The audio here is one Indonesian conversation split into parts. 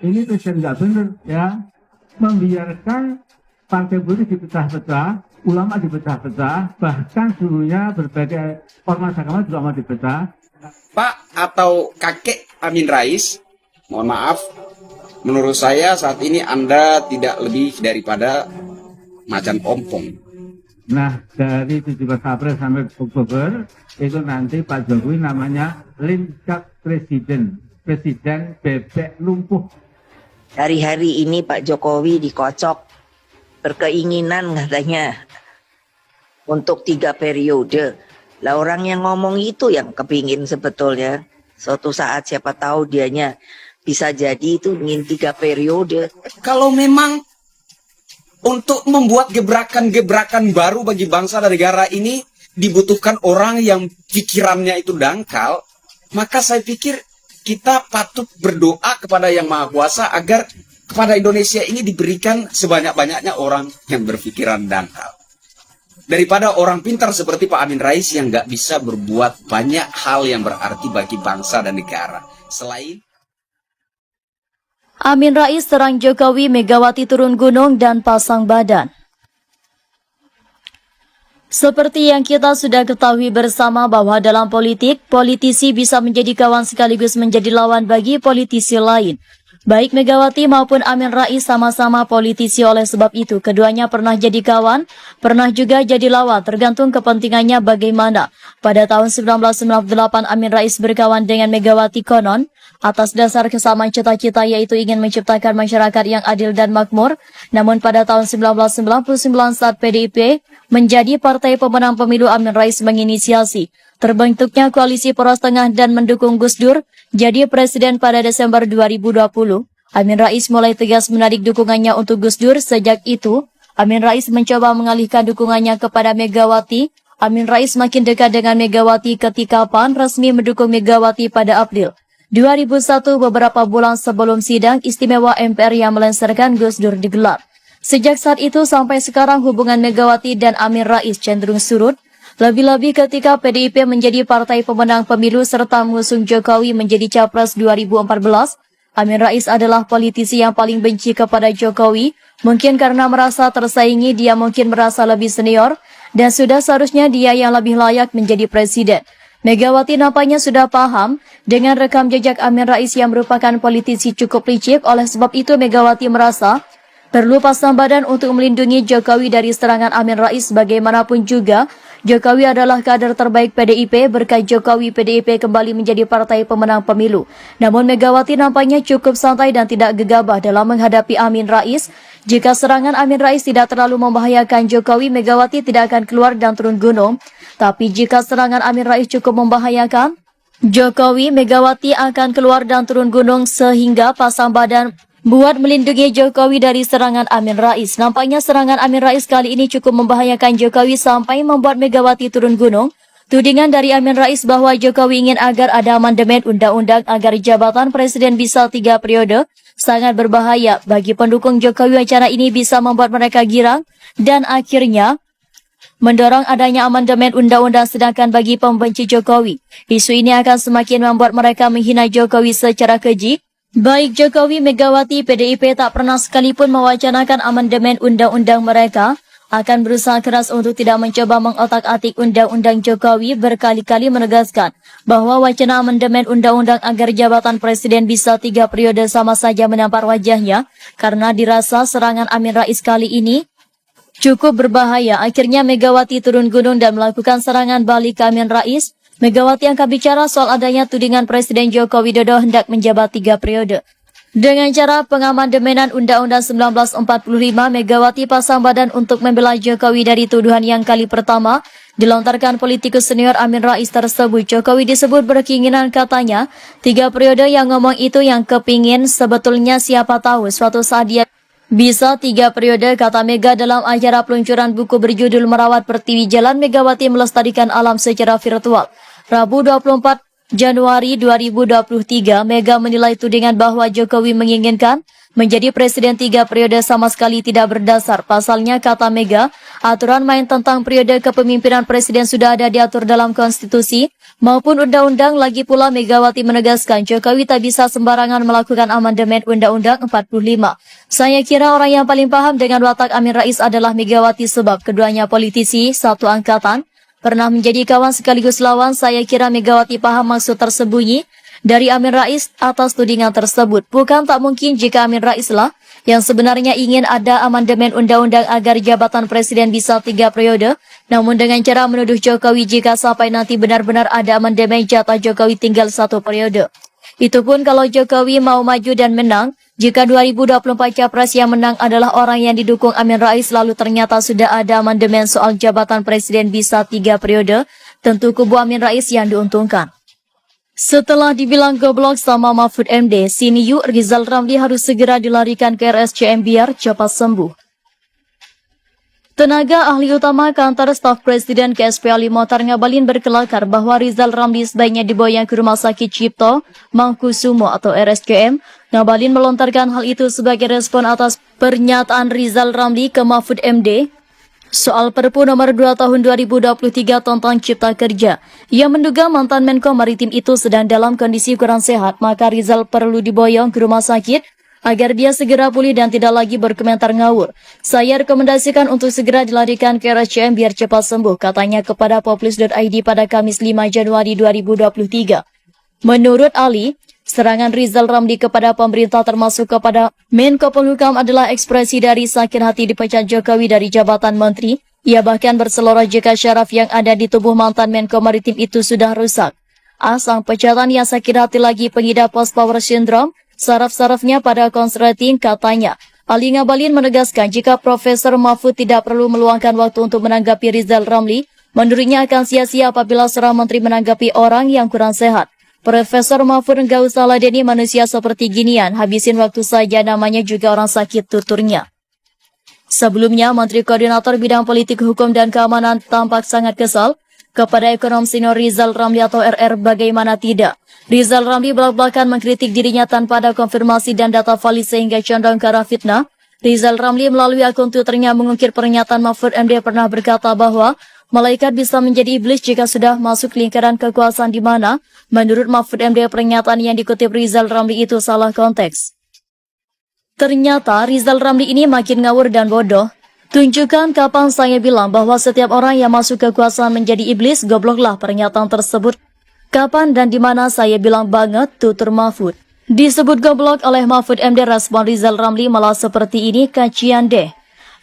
ini presiden nggak benar ya, membiarkan partai politik dipecah-pecah, ulama dipecah-pecah, bahkan dulunya berbagai ormas agama juga mau dipecah. Pak atau kakek Amin Rais, mohon maaf, menurut saya saat ini Anda tidak lebih daripada macan ompong. Nah, dari 17 April sampai Oktober, itu nanti Pak Jokowi namanya Lincak Presiden bebek lumpuh. Hari-hari ini Pak Jokowi dikocok, berkeinginan katanya untuk 3 periode. Lah orang yang ngomong itu yang kepingin sebetulnya. Suatu saat siapa tahu dianya bisa jadi itu ingin 3 periode. Kalau memang untuk membuat gebrakan-gebrakan baru bagi bangsa dan negara ini dibutuhkan orang yang pikirannya itu dangkal, maka saya pikir kita patut berdoa kepada Yang Maha Kuasa agar kepada Indonesia ini diberikan sebanyak-banyaknya orang yang berpikiran dangkal. Daripada orang pintar seperti Pak Amin Rais yang nggak bisa berbuat banyak hal yang berarti bagi bangsa dan negara. Selain Amin Rais serang Jokowi, Megawati turun gunung dan pasang badan. Seperti yang kita sudah ketahui bersama bahwa dalam politik, politisi bisa menjadi kawan sekaligus menjadi lawan bagi politisi lain. Baik Megawati maupun Amin Rais sama-sama politisi, oleh sebab itu keduanya pernah jadi kawan, pernah juga jadi lawan, tergantung kepentingannya bagaimana. Pada tahun 1998 Amin Rais berkawan dengan Megawati konon atas dasar kesamaan cita-cita yaitu ingin menciptakan masyarakat yang adil dan makmur. Namun pada tahun 1999 saat PDIP menjadi partai pemenang pemilu, Amin Rais menginisiasi terbentuknya koalisi poros tengah dan mendukung Gus Dur jadi presiden pada Desember 2020. Amin Rais mulai tegas menarik dukungannya untuk Gus Dur. Sejak itu, Amin Rais mencoba mengalihkan dukungannya kepada Megawati. Amin Rais makin dekat dengan Megawati ketika PAN resmi mendukung Megawati pada April 2001, beberapa bulan sebelum sidang istimewa MPR yang melengsarkan Gus Dur digelar. Sejak saat itu sampai sekarang hubungan Megawati dan Amin Rais cenderung surut. Lebih-lebih ketika PDIP menjadi partai pemenang pemilu serta mengusung Jokowi menjadi capres 2014, Amin Rais adalah politisi yang paling benci kepada Jokowi. Mungkin karena merasa tersaingi, dia mungkin merasa lebih senior, dan sudah seharusnya dia yang lebih layak menjadi presiden. Megawati nampaknya sudah paham dengan rekam jejak Amin Rais yang merupakan politisi cukup licik. Oleh sebab itu Megawati merasa perlu pasang badan untuk melindungi Jokowi dari serangan Amin Rais. Bagaimanapun juga, Jokowi adalah kader terbaik PDIP. Berkat Jokowi, PDIP kembali menjadi partai pemenang pemilu. Namun Megawati nampaknya cukup santai dan tidak gegabah dalam menghadapi Amin Rais. Jika serangan Amin Rais tidak terlalu membahayakan Jokowi, Megawati tidak akan keluar dan turun gunung. Tapi jika serangan Amin Rais cukup membahayakan Jokowi, Megawati akan keluar dan turun gunung sehingga pasang badan buat melindungi Jokowi dari serangan Amin Rais. Nampaknya serangan Amin Rais kali ini cukup membahayakan Jokowi sampai membuat Megawati turun gunung. Tudingan dari Amin Rais bahwa Jokowi ingin agar ada amandemen undang-undang agar jabatan presiden bisa 3 periode sangat berbahaya bagi pendukung Jokowi. Wacana ini bisa membuat mereka girang dan akhirnya mendorong adanya amandemen undang-undang, sedangkan bagi pembenci Jokowi, isu ini akan semakin membuat mereka menghina Jokowi secara keji. Baik Jokowi, Megawati, PDIP tak pernah sekalipun mewacanakan amandemen undang-undang. Mereka akan berusaha keras untuk tidak mencoba mengotak-atik undang-undang. Jokowi berkali-kali menegaskan bahwa wacana amandemen undang-undang agar jabatan presiden bisa 3 periode sama saja menampar wajahnya karena dirasa serangan Amin Rais kali ini cukup berbahaya. Akhirnya Megawati turun gunung dan melakukan serangan balik ke Amin Rais. Megawati angkat bicara soal adanya tudingan Presiden Joko Widodo hendak menjabat 3 periode. Dengan cara pengamandemenan Undang-Undang 1945, Megawati pasang badan untuk membela Jokowi dari tuduhan yang kali pertama dilontarkan politikus senior Amin Rais tersebut. Jokowi disebut berkeinginan, katanya, 3 periode. Yang ngomong itu yang kepingin, sebetulnya siapa tahu suatu saat dia bisa 3 periode, kata Mega dalam acara peluncuran buku berjudul Merawat Pertiwi Jalan Megawati Melestarikan Alam secara virtual. Rabu 24 Januari 2023, Mega menilai tudingan bahwa Jokowi menginginkan menjadi presiden 3 periode sama sekali tidak berdasar. Pasalnya, kata Mega, aturan main tentang periode kepemimpinan presiden sudah ada diatur dalam konstitusi. maupun undang-undang. Lagi pula Megawati menegaskan Jokowi tak bisa sembarangan melakukan amandemen Undang-Undang 45. Saya kira orang yang paling paham dengan watak Amin Rais adalah Megawati sebab keduanya politisi satu angkatan, pernah menjadi kawan sekaligus lawan. Saya kira Megawati paham maksud tersembunyi dari Amin Rais atas tudingan tersebut. Bukan tak mungkin jika Amin Rais lah yang sebenarnya ingin ada amandemen undang-undang agar jabatan presiden bisa 3 periode, namun dengan cara menuduh Jokowi jika sampai nanti benar-benar ada amandemen jatah Jokowi tinggal 1 periode. Itu pun kalau Jokowi mau maju dan menang. Jika 2024 capres yang menang adalah orang yang didukung Amin Rais lalu ternyata sudah ada amandemen soal jabatan presiden bisa 3 periode, tentu kubu Amin Rais yang diuntungkan. Setelah dibilang goblok sama Mahfud MD, Siniu Rizal Ramli harus segera dilarikan ke RSCM biar cepat sembuh. Tenaga ahli utama kantor staf Presiden KSPALI Motar Ngabalin berkelakar bahwa Rizal Ramli sebaiknya diboyong ke Rumah Sakit Cipto Mangkusumo atau RSCM. Ngabalin melontarkan hal itu sebagai respon atas pernyataan Rizal Ramli ke Mahfud MD soal Perpu nomor 2 tahun 2023 tentang Cipta Kerja. Ia menduga mantan Menko Maritim itu sedang dalam kondisi kurang sehat, maka Rizal perlu diboyong ke rumah sakit agar dia segera pulih dan tidak lagi berkomentar ngawur. Saya rekomendasikan untuk segera dilarikan ke RSCM biar cepat sembuh, katanya kepada poplis.id pada Kamis 5 Januari 2023. Menurut Ali, serangan Rizal Ramli kepada pemerintah termasuk kepada Menko Polhukam adalah ekspresi dari sakit hati dipecat Jokowi dari jabatan menteri. Ia bahkan berseloroh jika syaraf yang ada di tubuh mantan Menko Maritim itu sudah rusak. Sang pecatan yang sakit hati lagi pengidap post-power syndrome, saraf-sarafnya pada konsleting, katanya. Ali Ngabalin menegaskan jika Profesor Mahfud tidak perlu meluangkan waktu untuk menanggapi Rizal Ramli, menurutnya akan sia-sia apabila seorang menteri menanggapi orang yang kurang sehat. Profesor Mahfud enggak usah ladeni manusia seperti ginian, habisin waktu saja, namanya juga orang sakit, tuturnya. Sebelumnya, Menteri Koordinator Bidang Politik, Hukum, dan Keamanan tampak sangat kesal kepada ekonom senior Rizal Ramli atau RR, bagaimana tidak. Rizal Ramli belak-belakan mengkritik dirinya tanpa ada konfirmasi dan data valid sehingga condong ke arah fitnah. Rizal Ramli melalui akun Twitternya mengungkir pernyataan Mahfud MD pernah berkata bahwa malaikat bisa menjadi iblis jika sudah masuk lingkaran kekuasaan di mana, menurut Mahfud MD, pernyataan yang dikutip Rizal Ramli itu salah konteks. Ternyata Rizal Ramli ini makin ngawur dan bodoh. Tunjukkan kapan saya bilang bahwa setiap orang yang masuk kekuasaan menjadi iblis, gobloklah pernyataan tersebut. Kapan dan di mana saya bilang banget, tutur Mahfud. Disebut goblok oleh Mahfud MD, respon Rizal Ramli malah seperti ini, kacian deh.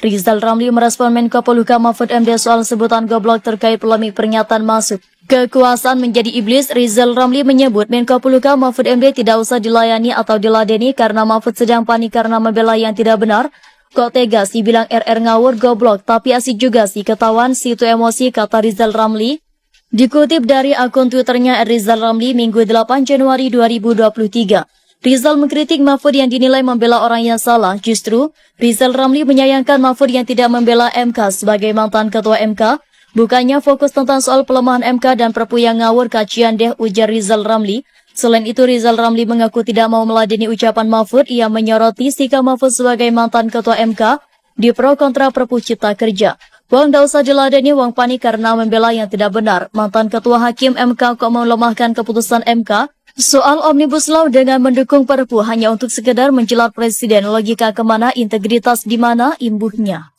Rizal Ramli merespon Menko Polhukam Mahfud MD soal sebutan goblok terkait polemik pernyataan masuk kekuasaan menjadi iblis. Rizal Ramli menyebut Menko Polhukam Mahfud MD tidak usah dilayani atau diladeni karena Mahfud sedang panik karena membela yang tidak benar. Kok tega sih bilang RR ngawur, goblok, tapi asik juga sih ketahuan situ emosi, kata Rizal Ramli. Dikutip dari akun Twitternya Rizal Ramli Minggu 8 Januari 2023. Rizal mengkritik Mahfud yang dinilai membela orang yang salah. Justru, Rizal Ramli menyayangkan Mahfud yang tidak membela MK sebagai mantan ketua MK. Bukannya fokus tentang soal pelemahan MK dan Perpu yang ngawur, kacian deh, ujar Rizal Ramli. Selain itu, Rizal Ramli mengaku tidak mau meladeni ucapan Mahfud. Ia menyoroti sikap Mahfud sebagai mantan ketua MK di pro kontra Perpu Cipta Kerja. Wong ndak usah diladeni, wong panik karena membela yang tidak benar. Mantan ketua hakim MK kok melemahkan keputusan MK soal Omnibus Law dengan mendukung Perpu hanya untuk sekedar menjilat presiden. Logika kemana, integritas di mana, imbuhnya.